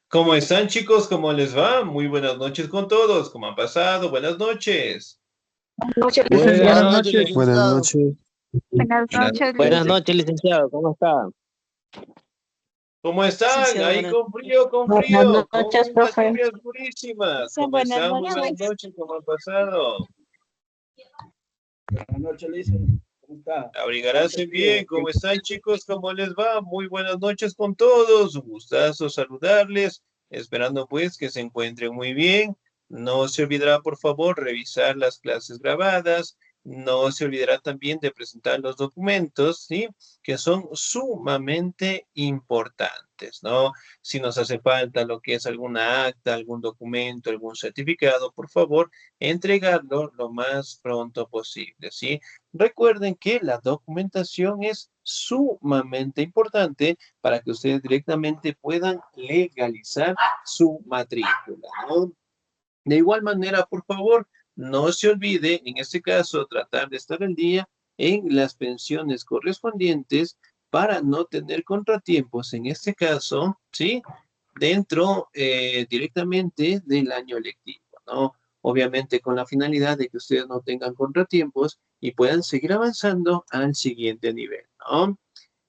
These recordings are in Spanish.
¿Cómo están, chicos? ¿Cómo les va? Muy buenas noches con todos. ¿Cómo han pasado? Buenas noches. Noches, Buenas licenciado. noches, Buenas licenciado. noches. Buenas Buenas noches, noches. Buenas noches, licenciado. ¿Cómo está? ¿Cómo están? Licenciado, Ahí buenas con frío, con Buenas frío. ¿Cómo noches, van las profe. lluvias durísimas? noches. ¿Cómo Buenas están? Muy buenas noches. noches. ¿Cómo han pasado? Buenas noches, licenciado. ¿Cómo está? Abrigaránse bien. ¿Cómo están, chicos? ¿Cómo les va? Muy buenas noches con todos. Un gustazo saludarles. Esperando pues que se encuentren muy bien. No se olvidará, por favor, revisar las clases grabadas. No se olvidará también de presentar los documentos, ¿sí? Que son sumamente importantes, ¿no? Si nos hace falta lo que es alguna acta, algún documento, algún certificado, por favor, entregarlo lo más pronto posible, ¿sí? Recuerden que la documentación es sumamente importante para que ustedes directamente puedan legalizar su matrícula, ¿no? De igual manera, por favor, no se olvide, en este caso, tratar de estar al día en las pensiones correspondientes para no tener contratiempos, en este caso, ¿sí? Dentro directamente del año lectivo, ¿no? Obviamente con la finalidad de que ustedes no tengan contratiempos y puedan seguir avanzando al siguiente nivel, ¿no?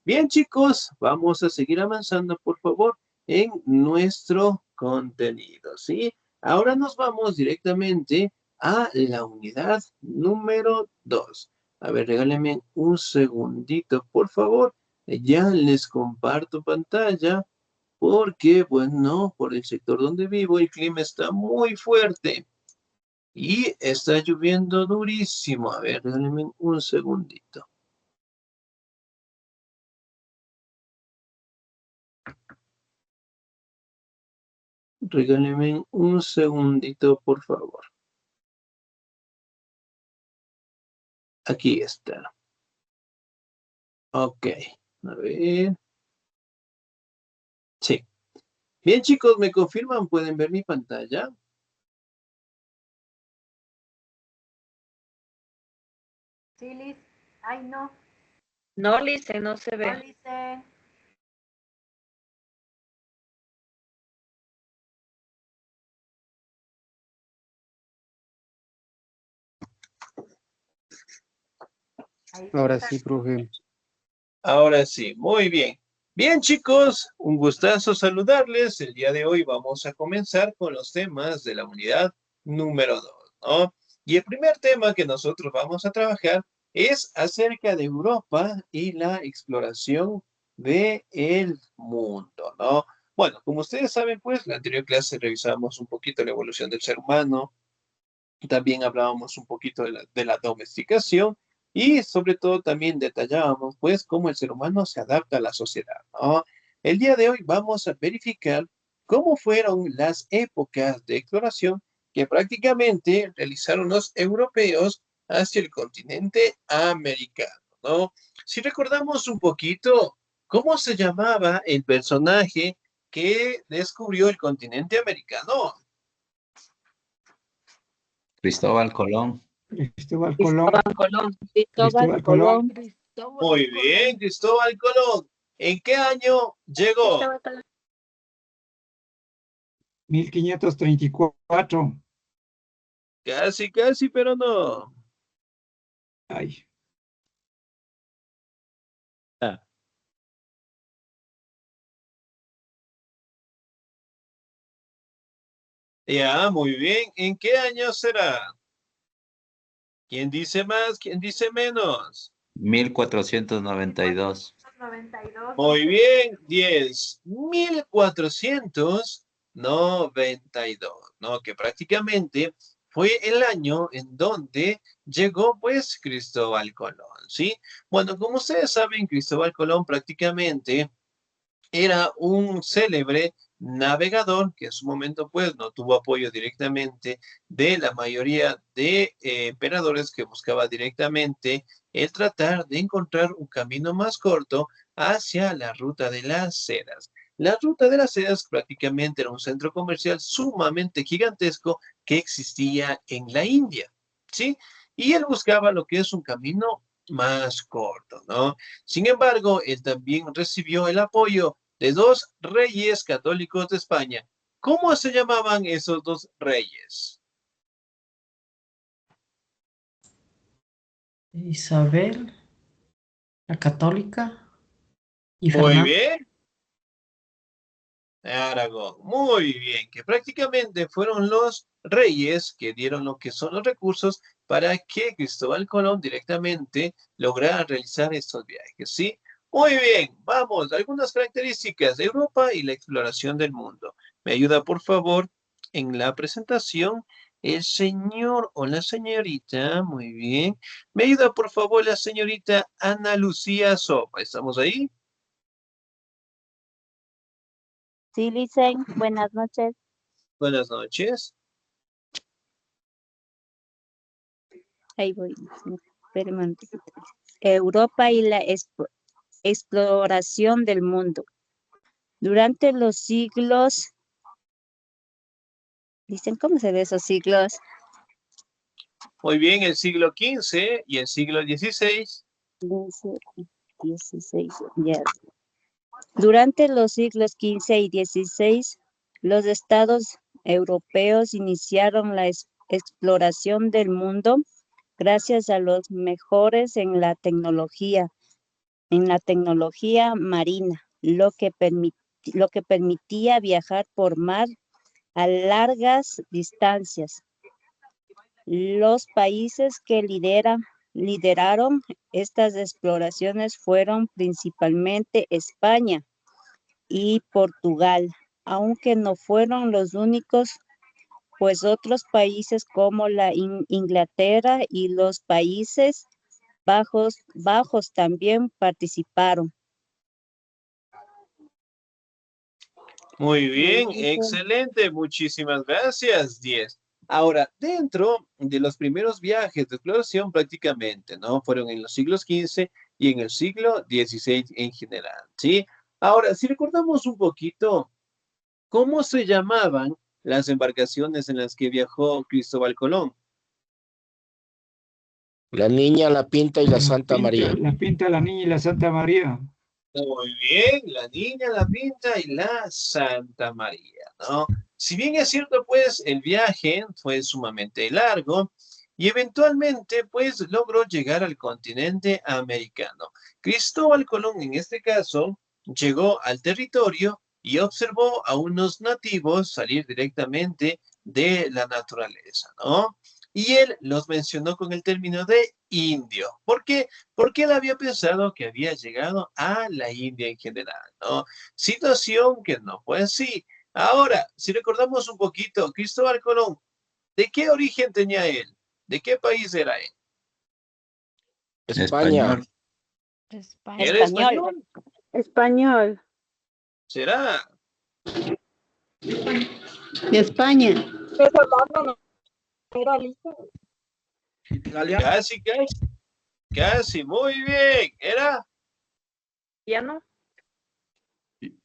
Bien, chicos, vamos a seguir avanzando, por favor, en nuestro contenido, ¿sí? Ahora nos vamos directamente a la unidad número 2. A ver, regálenme un segundito, por favor. Ya les comparto pantalla porque, bueno, por el sector donde vivo el clima está muy fuerte y está lloviendo durísimo. A ver, regálenme un segundito. Regálenme un segundito, por favor. Aquí está. Ok. A ver. Sí. Bien, chicos, ¿me confirman? ¿Pueden ver mi pantalla? Sí, Liz. Ay, no. No, Lice, no se No, ve. Lice. Ahí sí Ahora está. sí, profe. Ahora sí, muy bien. Bien, chicos, un gustazo saludarles. El día de hoy vamos a comenzar con los temas de la unidad número 2, ¿no? Y el primer tema que nosotros vamos a trabajar es acerca de Europa y la exploración del mundo, ¿no? Bueno, como ustedes saben, pues, la anterior clase revisamos un poquito la evolución del ser humano, también hablábamos un poquito de la domesticación y sobre todo también detallábamos pues cómo el ser humano se adapta a la sociedad, ¿no? El día de hoy vamos a verificar cómo fueron las épocas de exploración que prácticamente realizaron los europeos hacia el continente americano, ¿no? Si recordamos un poquito, ¿cómo se llamaba el personaje que descubrió el continente americano? Cristóbal Colón. Cristóbal Colón. Cristóbal Colón. Cristóbal Cristóbal Colón. Colón. Muy Cristóbal bien, Colón. Cristóbal Colón. ¿En qué año llegó? Cristóbal Colón. 1534. Casi, casi, pero no. Ay, Ah, Ya, muy bien. ¿En qué año será? ¿Quién dice más? ¿Quién dice menos? 1492. 1492, Muy dice. bien, 10. 1492, ¿no? Que prácticamente fue el año en donde llegó, pues, Cristóbal Colón, ¿sí? Bueno, como ustedes saben, Cristóbal Colón prácticamente era un célebre navegador que en su momento pues no tuvo apoyo directamente de la mayoría de emperadores que buscaba directamente el tratar de encontrar un camino más corto hacia la ruta de las sedas. La ruta de las sedas prácticamente era un centro comercial sumamente gigantesco que existía en la India, ¿sí? Y él buscaba lo que es un camino más corto, ¿no? Sin embargo, él también recibió el apoyo de dos reyes católicos de España. ¿Cómo se llamaban esos dos reyes? Isabel, la católica, y Muy Fernando. bien. Aragón, muy bien, que prácticamente fueron los reyes que dieron lo que son los recursos para que Cristóbal Colón directamente lograra realizar estos viajes, ¿sí? Muy bien, vamos, algunas características de Europa y la exploración del mundo. ¿Me ayuda, por favor, en la presentación? El señor o la señorita, muy bien. ¿Me ayuda, por favor, la señorita Ana Lucía Sopa? ¿Estamos ahí? Sí, Licen, buenas noches. Buenas noches. Ahí voy. Espérame un momentito. Europa y la exploración del mundo. Durante los siglos, dicen, ¿cómo se ve esos siglos? Muy bien, el siglo XV y el siglo XVI. 15, 16, ya. Durante los siglos XV y XVI, los estados europeos iniciaron la exploración del mundo gracias a los mejores en la tecnología marina, lo que permitía viajar por mar a largas distancias. Los países que lideraron estas exploraciones fueron principalmente España y Portugal, aunque no fueron los únicos, pues otros países como la Inglaterra y los Países Bajos también participaron. Muy bien, excelente, muchísimas gracias, 10. Ahora, dentro de los primeros viajes de exploración prácticamente, ¿no? Fueron en los siglos XV y en el siglo XVI en general, ¿sí? Ahora, si recordamos un poquito, ¿cómo se llamaban las embarcaciones en las que viajó Cristóbal Colón? La Niña, la Pinta y la Santa María. La Pinta, la Niña y la Santa María. Muy bien, la Niña, la Pinta y la Santa María, ¿no? Si bien es cierto, pues, el viaje fue sumamente largo y eventualmente, pues, logró llegar al continente americano. Cristóbal Colón, en este caso, llegó al territorio y observó a unos nativos salir directamente de la naturaleza, ¿no? Y él los mencionó con el término de indio. ¿Por qué? Porque él había pensado que había llegado a la India en general, ¿no? Situación que no fue así. Ahora, si recordamos un poquito, Cristóbal Colón, ¿de qué origen tenía él? ¿De qué país era él? España. ¿Era español? Español. ¿Será? De España. Casi, casi. Casi, muy bien. ¿Era? ¿Ya no?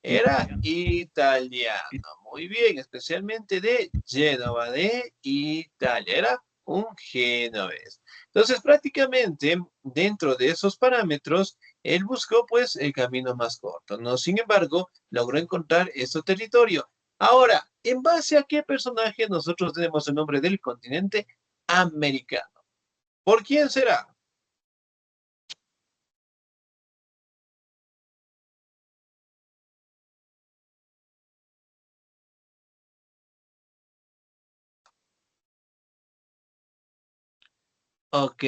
Era italiano. Muy bien, especialmente de Génova, de Italia. Era un genovés. Entonces, prácticamente, dentro de esos parámetros, él buscó, pues, el camino más corto, ¿no? Sin embargo, logró encontrar ese territorio. Ahora, ¿en base a qué personaje nosotros tenemos el nombre del continente americano? ¿Por quién será? Ok.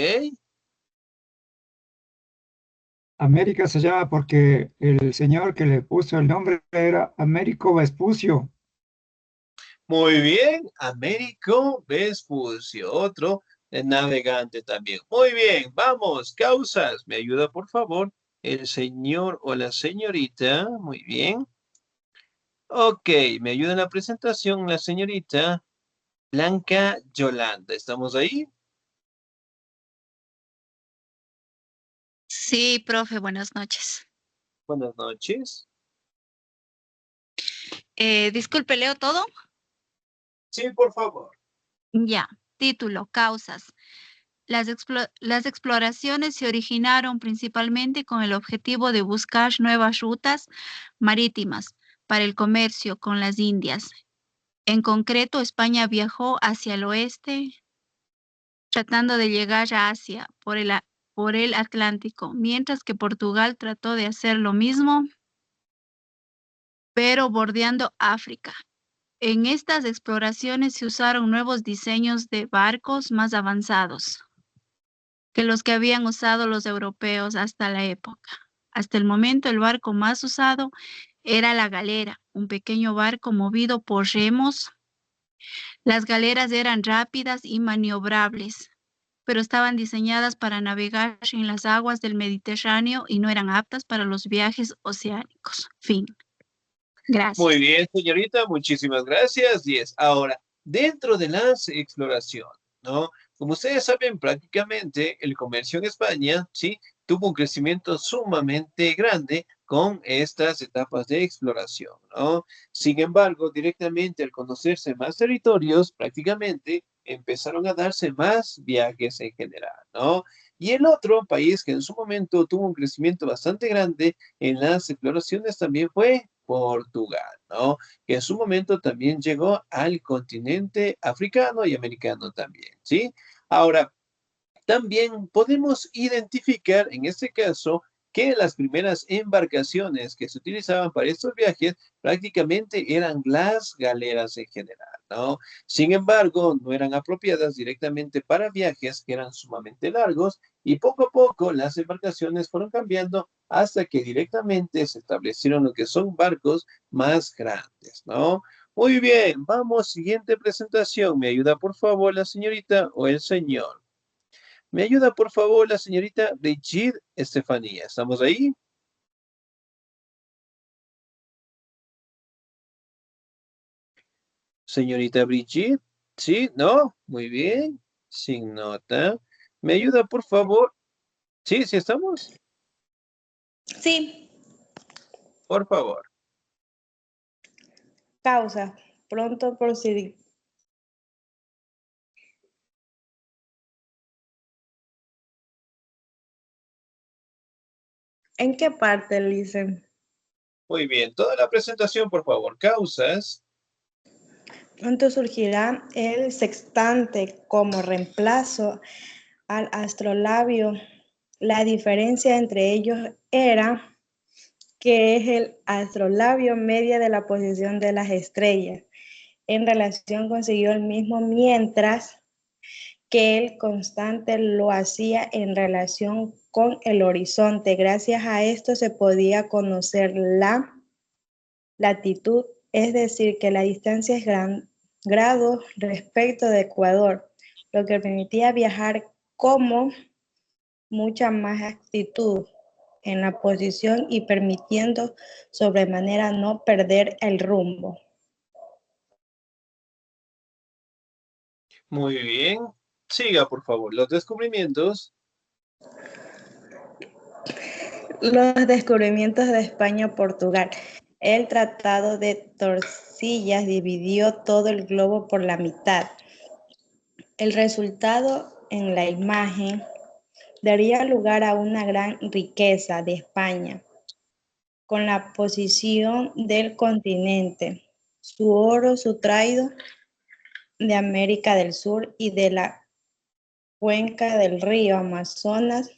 América se llama porque el señor que le puso el nombre era Américo Vespucio. Muy bien, Américo Vespucio, otro navegante también. Muy bien, vamos, causas. ¿Me ayuda, por favor? El señor o la señorita. Muy bien. Ok, me ayuda en la presentación la señorita Blanca Yolanda. ¿Estamos ahí? Sí, profe, buenas noches. Buenas noches. Disculpe, ¿leo todo? Sí, por favor. Ya, título, causas. Las exploraciones se originaron principalmente con el objetivo de buscar nuevas rutas marítimas para el comercio con las Indias. En concreto, España viajó hacia el oeste, tratando de llegar a Asia por el Atlántico, mientras que Portugal trató de hacer lo mismo, pero bordeando África. En estas exploraciones se usaron nuevos diseños de barcos más avanzados que los que habían usado los europeos hasta la época. Hasta el momento, el barco más usado era la galera, un pequeño barco movido por remos. Las galeras eran rápidas y maniobrables, pero estaban diseñadas para navegar en las aguas del Mediterráneo y no eran aptas para los viajes oceánicos. Fin. Gracias. Muy bien, señorita, muchísimas gracias. 10. Ahora, dentro de las exploraciones, ¿no? Como ustedes saben, prácticamente el comercio en España, sí, tuvo un crecimiento sumamente grande con estas etapas de exploración, ¿no? Sin embargo, directamente al conocerse más territorios, prácticamente empezaron a darse más viajes en general, ¿no? Y el otro país que en su momento tuvo un crecimiento bastante grande en las exploraciones también fue Portugal, ¿no? Que en su momento también llegó al continente africano y americano también, ¿sí? Ahora, también podemos identificar en este caso que las primeras embarcaciones que se utilizaban para estos viajes prácticamente eran las galeras en general, ¿no? Sin embargo, no eran apropiadas directamente para viajes que eran sumamente largos y poco a poco las embarcaciones fueron cambiando hasta que directamente se establecieron lo que son barcos más grandes, ¿no? Muy bien, vamos, siguiente presentación. ¿Me ayuda por favor la señorita o el señor? ¿Me ayuda, por favor, la señorita Brigitte Estefanía? ¿Estamos ahí? Señorita Brigitte, ¿sí? ¿No? Muy bien. Sin nota. ¿Me ayuda, por favor? ¿Sí? ¿Sí estamos? Sí, Por favor. causa. Pronto procedí. ¿En qué parte, Lisen? Muy bien. Toda la presentación, por favor. Causas. Pronto surgirá el sextante como reemplazo al astrolabio. La diferencia entre ellos era que es el astrolabio media de la posición de las estrellas. En relación consiguió el mismo, mientras que el constante lo hacía en relación con el horizonte. Gracias a esto se podía conocer la latitud, es decir, que la distancia es grado respecto de Ecuador, lo que permitía viajar como mucha más actitud en la posición y permitiendo sobremanera no perder el rumbo. Muy bien. Siga, por favor. Los descubrimientos. Los descubrimientos de España-Portugal. El Tratado de Tordesillas dividió todo el globo por la mitad. El resultado en la imagen daría lugar a una gran riqueza de España, con la posición del continente, su oro sustraído de América del Sur y de la cuenca del río Amazonas,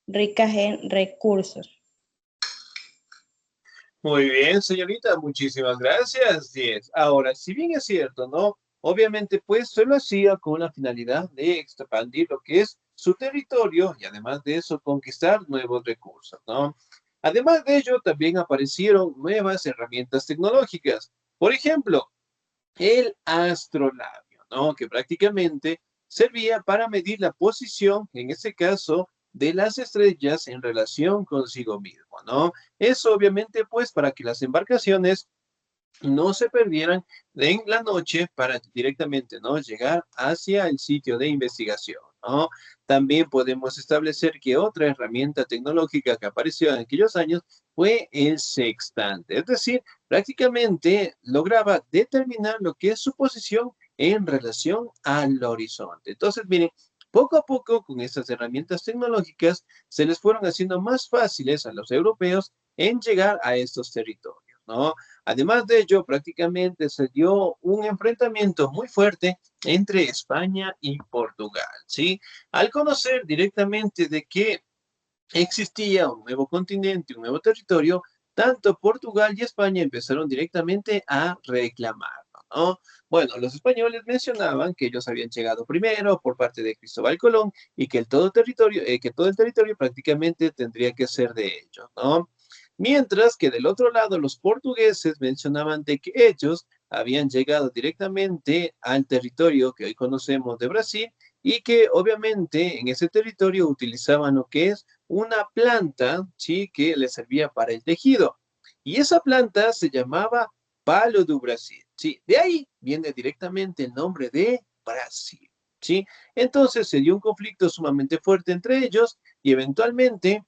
ricas en recursos. Muy bien, señorita, muchísimas gracias. 10. Ahora, si bien es cierto, ¿no? Obviamente, pues, se lo hacía con la finalidad de expandir lo que es su territorio y además de eso, conquistar nuevos recursos, ¿no? Además de ello, también aparecieron nuevas herramientas tecnológicas. Por ejemplo, el astrolabio, ¿no? Que prácticamente servía para medir la posición, en este caso, de las estrellas en relación consigo mismo, ¿no? Eso obviamente, pues, para que las embarcaciones no se perdieran en la noche para directamente, ¿no? Llegar hacia el sitio de investigación, ¿no? También podemos establecer que otra herramienta tecnológica que apareció en aquellos años fue el sextante, es decir, prácticamente lograba determinar lo que es su posición en relación al horizonte. Entonces, miren, Poco a poco, con estas herramientas tecnológicas, se les fueron haciendo más fáciles a los europeos en llegar a estos territorios, ¿no? Además de ello, prácticamente se dio un enfrentamiento muy fuerte entre España y Portugal, ¿sí? Al conocer directamente de que existía un nuevo continente, un nuevo territorio, tanto Portugal y España empezaron directamente a reclamarlo, ¿no? Bueno, los españoles mencionaban que ellos habían llegado primero por parte de Cristóbal Colón y que que todo el territorio prácticamente tendría que ser de ellos, ¿no? Mientras que del otro lado los portugueses mencionaban de que ellos habían llegado directamente al territorio que hoy conocemos de Brasil y que obviamente en ese territorio utilizaban lo que es una planta, ¿sí? Que le servía para el tejido. Y esa planta se llamaba palo do Brasil, ¿sí? De ahí viene directamente el nombre de Brasil, ¿sí? Entonces se dio un conflicto sumamente fuerte entre ellos y eventualmente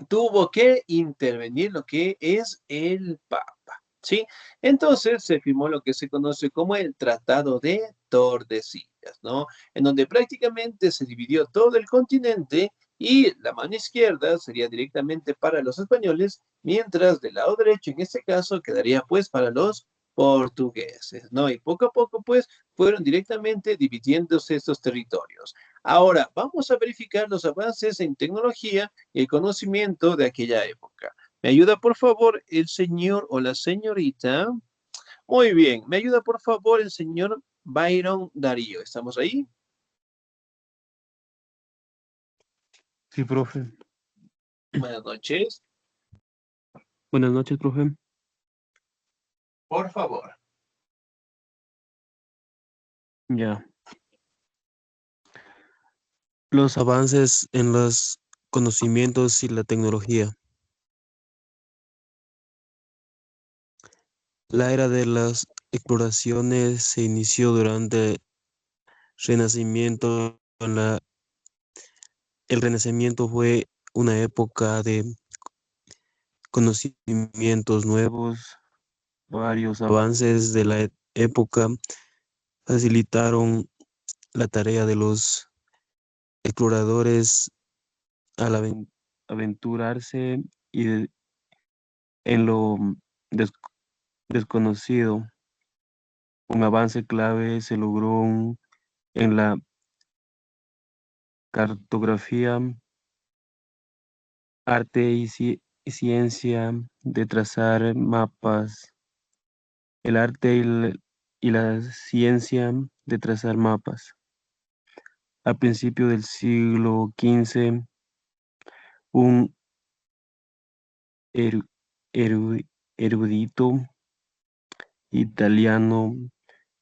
tuvo que intervenir lo que es el Papa, ¿sí? Entonces se firmó lo que se conoce como el Tratado de Tordesillas, ¿no? En donde prácticamente se dividió todo el continente y la mano izquierda sería directamente para los españoles, mientras del lado derecho, en este caso, quedaría pues para los portugueses, ¿no? Y poco a poco pues fueron directamente dividiéndose estos territorios. Ahora, vamos a verificar los avances en tecnología y el conocimiento de aquella época. ¿Me ayuda, por favor, el señor o la señorita? Muy bien. ¿Me ayuda, por favor, el señor Byron Darío? ¿Estamos ahí? Sí, profe. Buenas noches. Buenas noches, profe. Por favor. Ya. Los avances en los conocimientos y la tecnología. La era de las exploraciones se inició durante el Renacimiento. El Renacimiento fue una época de conocimientos nuevos. Varios avances de la época facilitaron la tarea de los exploradores al aventurarse en lo des- desconocido. Un avance clave se logró en la cartografía, arte y ciencia de trazar mapas. El arte y la ciencia de trazar mapas. A principios del siglo XV, un eru- erudito italiano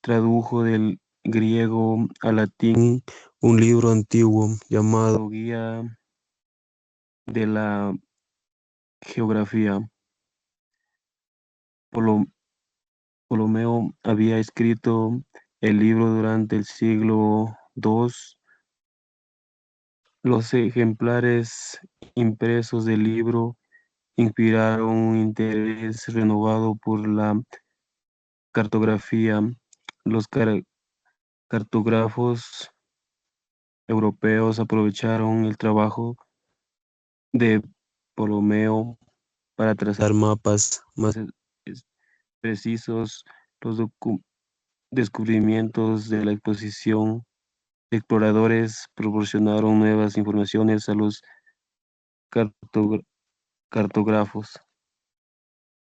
tradujo del griego al latín un libro antiguo llamado Guía de la Geografía. Ptolomeo había escrito el libro durante el siglo II. Los ejemplares impresos del libro inspiraron un interés renovado por la cartografía. Los cartógrafos europeos aprovecharon el trabajo de Ptolomeo para trazar mapas más precisos. Los descubrimientos de la exposición exploradores proporcionaron nuevas informaciones a los cartógrafos.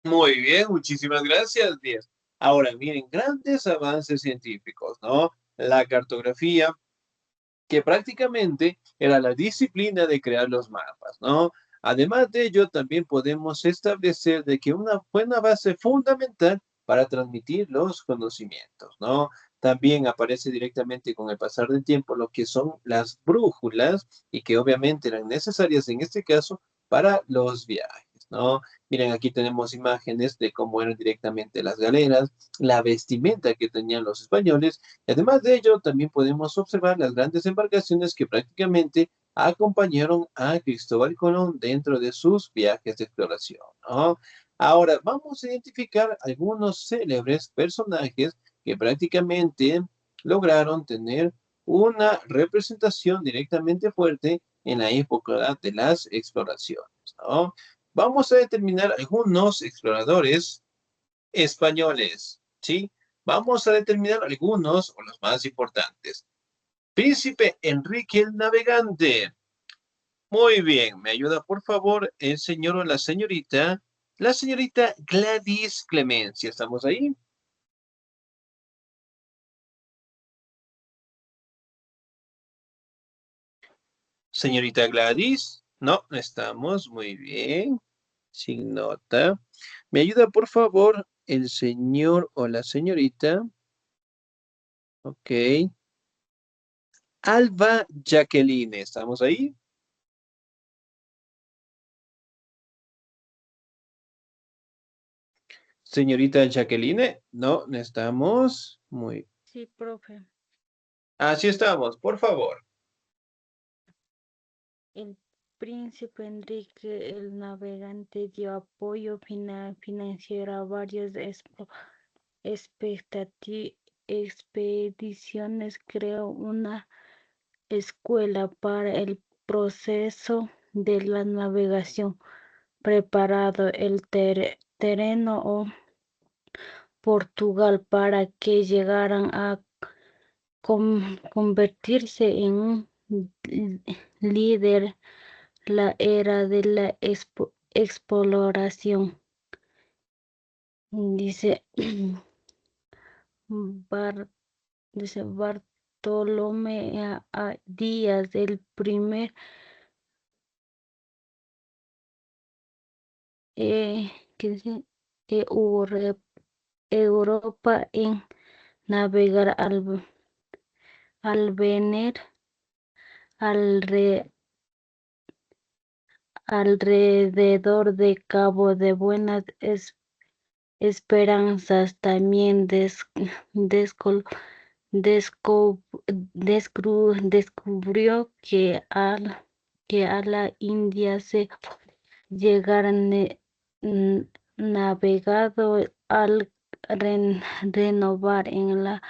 Muy bien, muchísimas gracias, Díaz. Ahora, miren, grandes avances científicos, ¿no? La cartografía, que prácticamente era la disciplina de crear los mapas, ¿no? Además de ello, también podemos establecer de que una buena base fundamental para transmitir los conocimientos, ¿no? También aparece directamente con el pasar del tiempo lo que son las brújulas y que obviamente eran necesarias en este caso para los viajes, ¿no? Miren, aquí tenemos imágenes de cómo eran directamente las galeras, la vestimenta que tenían los españoles. Además de ello, también podemos observar las grandes embarcaciones que prácticamente acompañaron a Cristóbal Colón dentro de sus viajes de exploración, ¿no? Ahora, vamos a identificar algunos célebres personajes que prácticamente lograron tener una representación directamente fuerte en la época de las exploraciones, ¿no? Vamos a determinar algunos exploradores españoles, ¿sí? Vamos a determinar algunos o los más importantes. Príncipe Enrique el Navegante. Muy bien, me ayuda por favor el señor o la señorita Gladys Clemencia. ¿Estamos ahí? Señorita Gladys, no estamos, muy bien, sin nota. ¿Me ayuda por favor el señor o la señorita? Ok. Alba Jacqueline, ¿estamos ahí? Señorita Jacqueline, no estamos, muy... Sí, profe. Así estamos, por favor. El príncipe Enrique el Navegante dio apoyo financiero a varias expediciones, creó una escuela para el proceso de la navegación, preparado el terreno o Portugal para que llegaran a convertirse en un líder la era de la exploración. Dice, dice Bartolomé Díaz, el primer que dice, Europa en navegar al venir alrededor de Cabo de Buenas Esperanzas. También descubrió que a la India se llegar navegado al renovar en la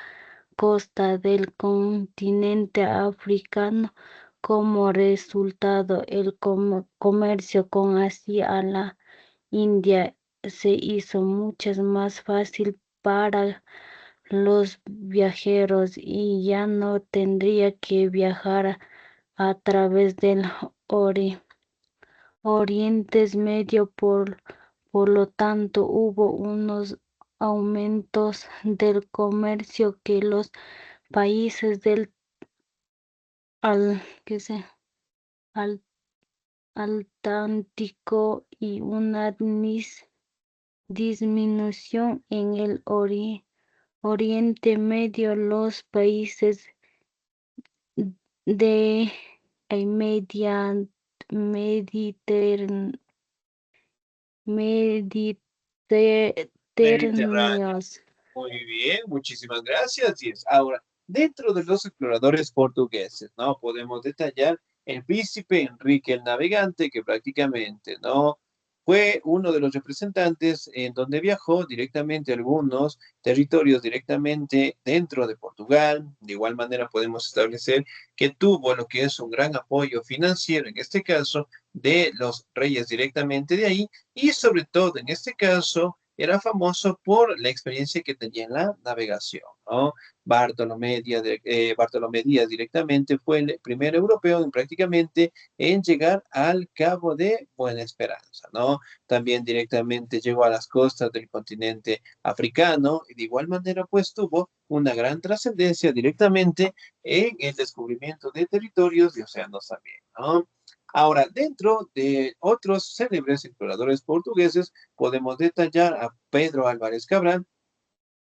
costa del continente africano. Como resultado, el comercio con Asia a la India se hizo mucho más fácil para los viajeros y ya no tendría que viajar a través del Oriente Medio. Por lo tanto, hubo unos aumentos del comercio que los países del Atlántico y una disminución en el Oriente Medio. Los países de Mediterráneo. mediterráneos. Muy bien, muchísimas gracias. Y ahora, dentro de los exploradores portugueses, ¿no? Podemos detallar el príncipe Enrique el Navegante, que prácticamente, ¿no? Fue uno de los representantes en donde viajó directamente a algunos territorios directamente dentro de Portugal. De igual manera podemos establecer que tuvo lo que es un gran apoyo financiero, en este caso, de los reyes directamente de ahí, y sobre todo en este caso era famoso por la experiencia que tenía en la navegación, ¿no? Bartolomé Díaz directamente fue el primer europeo en llegar al Cabo de Buena Esperanza, ¿no? También directamente llegó a las costas del continente africano y de igual manera pues tuvo una gran trascendencia directamente en el descubrimiento de territorios y océanos también, ¿no? Ahora, dentro de otros célebres exploradores portugueses, podemos detallar a Pedro Álvares Cabral,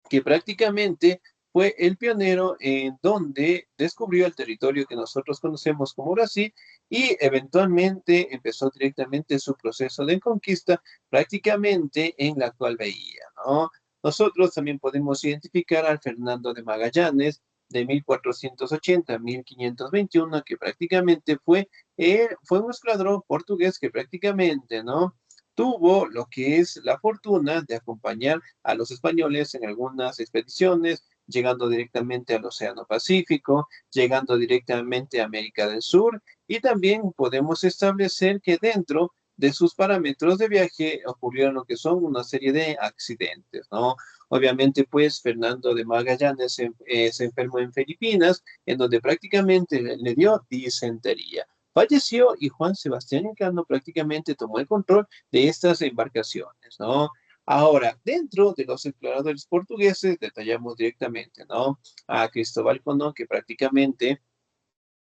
que prácticamente fue el pionero en donde descubrió el territorio que nosotros conocemos como Brasil y eventualmente empezó directamente su proceso de conquista prácticamente en la actual Bahía, ¿no? Nosotros también podemos identificar al Fernando de Magallanes de 1480 a 1521, que prácticamente fue un explorador portugués que prácticamente, ¿no? Tuvo lo que es la fortuna de acompañar a los españoles en algunas expediciones llegando directamente al Océano Pacífico, llegando directamente a América del Sur, y también podemos establecer que dentro de sus parámetros de viaje ocurrieron lo que son una serie de accidentes, ¿no? Obviamente, pues, Fernando de Magallanes se enfermó en Filipinas, en donde prácticamente le dio disentería. Falleció y Juan Sebastián Elcano prácticamente tomó el control de estas embarcaciones, ¿no? Ahora, dentro de los exploradores portugueses, detallamos directamente, ¿no? A Cristóbal Colón, que prácticamente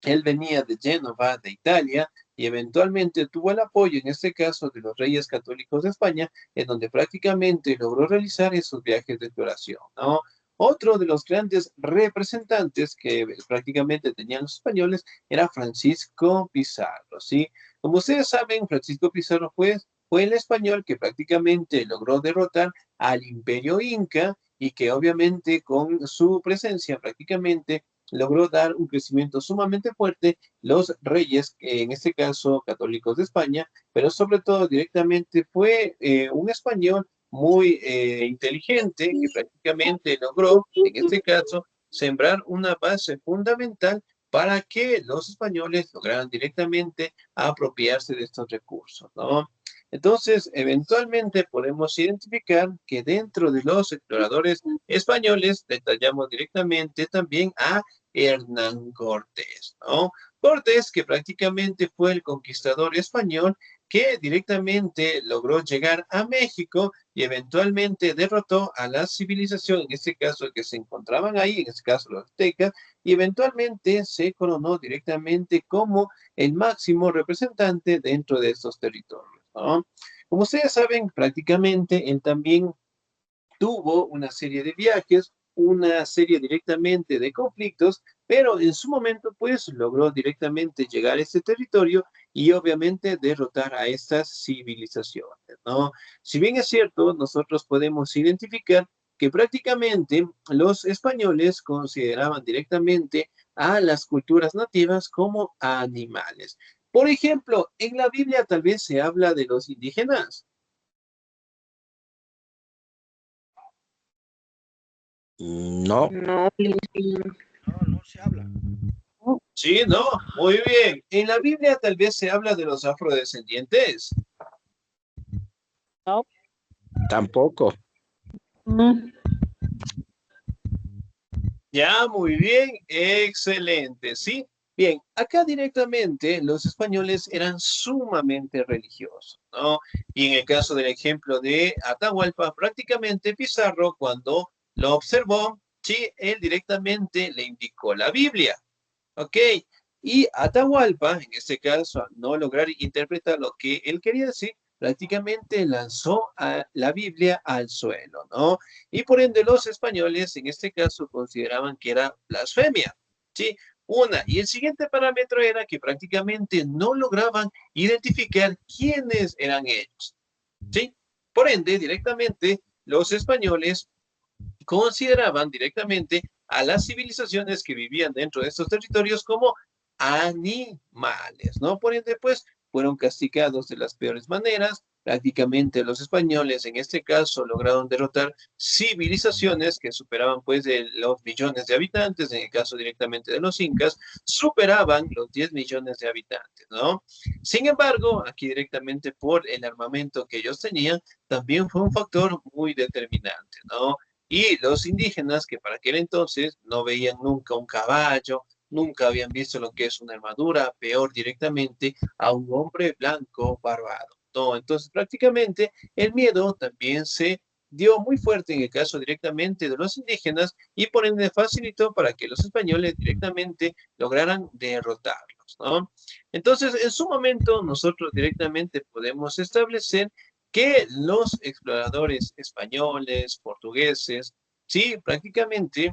él venía de Génova, de Italia, y eventualmente tuvo el apoyo, en este caso, de los reyes católicos de España, en donde prácticamente logró realizar esos viajes de exploración, ¿no? Otro de los grandes representantes que prácticamente tenían los españoles era Francisco Pizarro, ¿sí? Como ustedes saben, Francisco Pizarro fue el español que prácticamente logró derrotar al Imperio Inca y que obviamente con su presencia prácticamente logró dar un crecimiento sumamente fuerte los reyes, en este caso católicos de España, pero sobre todo directamente fue un español muy inteligente que prácticamente logró, en este caso, sembrar una base fundamental para que los españoles lograran directamente apropiarse de estos recursos, ¿no? Entonces, eventualmente podemos identificar que dentro de los exploradores españoles detallamos directamente también a Hernán Cortés, ¿no? Cortés, que prácticamente fue el conquistador español que directamente logró llegar a México y eventualmente derrotó a la civilización, en este caso que se encontraban ahí, en este caso los aztecas, y eventualmente se coronó directamente como el máximo representante dentro de estos territorios, ¿no? Como ustedes saben, prácticamente él también tuvo una serie de viajes, una serie directamente de conflictos, pero en su momento pues logró directamente llegar a este territorio y obviamente derrotar a estas civilizaciones, ¿no? Si bien es cierto, nosotros podemos identificar que prácticamente los españoles consideraban directamente a las culturas nativas como animales. Por ejemplo, en la Biblia tal vez se habla de los indígenas. No. No, Sí, no, muy bien. En la Biblia tal vez se habla de los afrodescendientes. No. Tampoco. Ya, muy bien, excelente, ¿sí? Bien, acá directamente los españoles eran sumamente religiosos, ¿no? Y en el caso del ejemplo de Atahualpa, prácticamente Pizarro, cuando lo observó, sí, él directamente le indicó la Biblia, ¿ok? Y Atahualpa, en este caso, al no lograr interpretar lo que él quería decir, prácticamente lanzó a la Biblia al suelo, ¿no? Y por ende los españoles, en este caso, consideraban que era blasfemia, ¿sí? Una, y el siguiente parámetro era que prácticamente no lograban identificar quiénes eran ellos, ¿sí? Por ende, directamente, los españoles consideraban directamente a las civilizaciones que vivían dentro de estos territorios como animales, ¿no? Por ende, pues, fueron castigados de las peores maneras. Prácticamente los españoles, en este caso, lograron derrotar civilizaciones que superaban, pues, de los millones de habitantes. En el caso directamente de los incas, superaban los 10 millones de habitantes, ¿no? Sin embargo, aquí directamente por el armamento que ellos tenían, también fue un factor muy determinante, ¿no? Y los indígenas, que para aquel entonces no veían nunca un caballo, nunca habían visto lo que es una armadura, peor directamente a un hombre blanco barbado, ¿no? Entonces, prácticamente el miedo también se dio muy fuerte en el caso directamente de los indígenas y por ende facilitó para que los españoles directamente lograran derrotarlos, ¿no? Entonces, en su momento, nosotros directamente podemos establecer que los exploradores españoles, portugueses, sí, prácticamente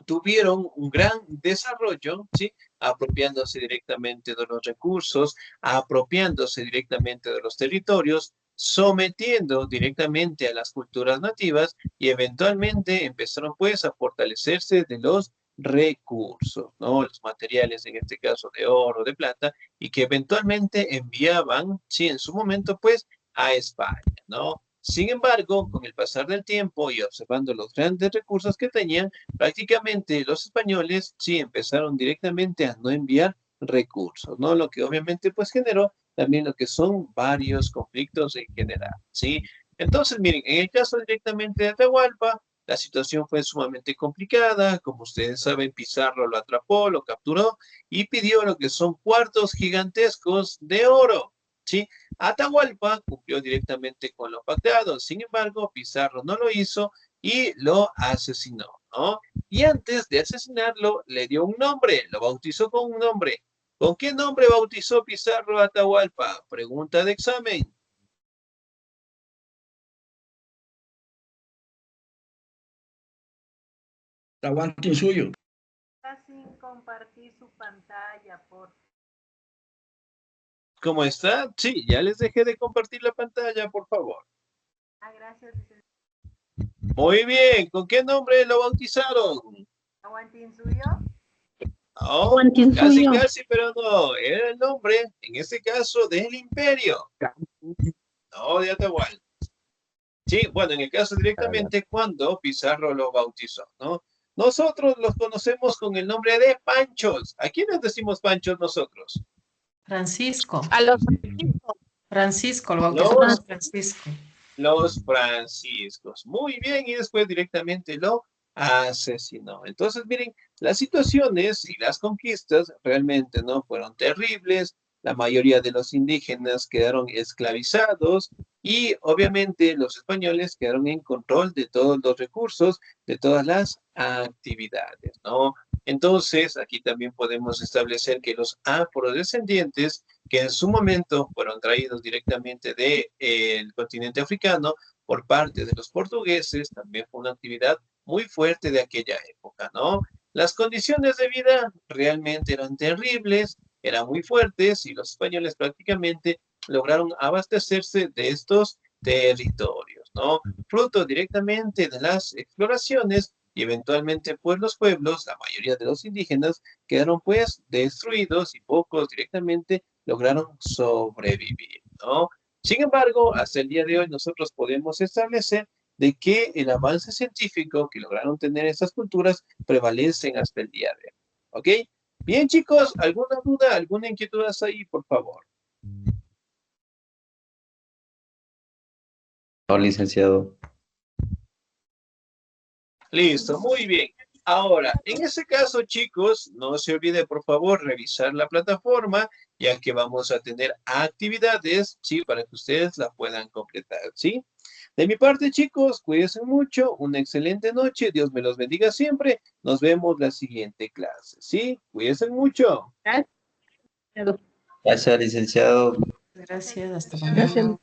tuvieron un gran desarrollo, ¿sí? Apropiándose directamente de los recursos, apropiándose directamente de los territorios, sometiendo directamente a las culturas nativas y eventualmente empezaron pues a fortalecerse de los recursos, ¿no? Los materiales, en este caso de oro, de plata, y que eventualmente enviaban, sí, en su momento pues a España, ¿no? Sin embargo, con el pasar del tiempo y observando los grandes recursos que tenían, prácticamente los españoles sí empezaron directamente a no enviar recursos, ¿no? Lo que obviamente pues generó también lo que son varios conflictos en general, ¿sí? Entonces, miren, en el caso directamente de Atahualpa, la situación fue sumamente complicada. Como ustedes saben, Pizarro lo atrapó, lo capturó y pidió lo que son cuartos gigantescos de oro, ¿sí? Atahualpa cumplió directamente con lo pactado. Sin embargo, Pizarro no lo hizo y lo asesinó, ¿no? Y antes de asesinarlo, le dio un nombre, lo bautizó con un nombre. ¿Con qué nombre bautizó Pizarro a Atahualpa? Pregunta de examen. Tahuantinsuyo. Está sin compartir su pantalla, por ¿Cómo está? Sí, ya les dejé de compartir la pantalla, por favor. gracias, Muy bien, ¿con qué nombre lo bautizaron? Tahuantinsuyo. Oh, casi, pero no. Era el nombre, en este caso, del imperio. No, de Atahualpa. Sí, bueno, en el caso directamente cuando Pizarro lo bautizó, ¿no? Nosotros los conocemos con el nombre de Panchos. ¿A quiénes decimos Panchos nosotros? Francisco. A los Francisco, lo bautizó como Los, Francisco. los franciscos. Muy bien, y después directamente lo asesinó. Entonces, miren, las situaciones y las conquistas realmente no fueron terribles. La mayoría de los indígenas quedaron esclavizados y obviamente los españoles quedaron en control de todos los recursos, de todas las actividades, ¿no? Entonces, aquí también podemos establecer que los afrodescendientes, que en su momento fueron traídos directamente del continente africano por parte de los portugueses, también fue una actividad muy fuerte de aquella época, ¿no? Las condiciones de vida realmente eran terribles, eran muy fuertes y los españoles prácticamente lograron abastecerse de estos territorios, ¿no? Fruto directamente de las exploraciones y eventualmente pues los pueblos, la mayoría de los indígenas, quedaron pues destruidos y pocos directamente lograron sobrevivir, ¿no? Sin embargo, hasta el día de hoy nosotros podemos establecer de que el avance científico que lograron tener estas culturas prevalecen hasta el día de hoy, ¿ok? Bien, chicos, ¿alguna duda, alguna inquietud hasta ahí, por favor? No, licenciado. Listo, muy bien. Ahora, en ese caso, chicos, no se olvide, por favor, revisar la plataforma, ya que vamos a tener actividades, ¿sí? Para que ustedes la puedan completar, ¿sí? De mi parte, chicos, cuídense mucho, una excelente noche, Dios me los bendiga siempre. Nos vemos la siguiente clase, ¿sí? Cuídense mucho. Gracias, licenciado. Gracias, hasta mañana.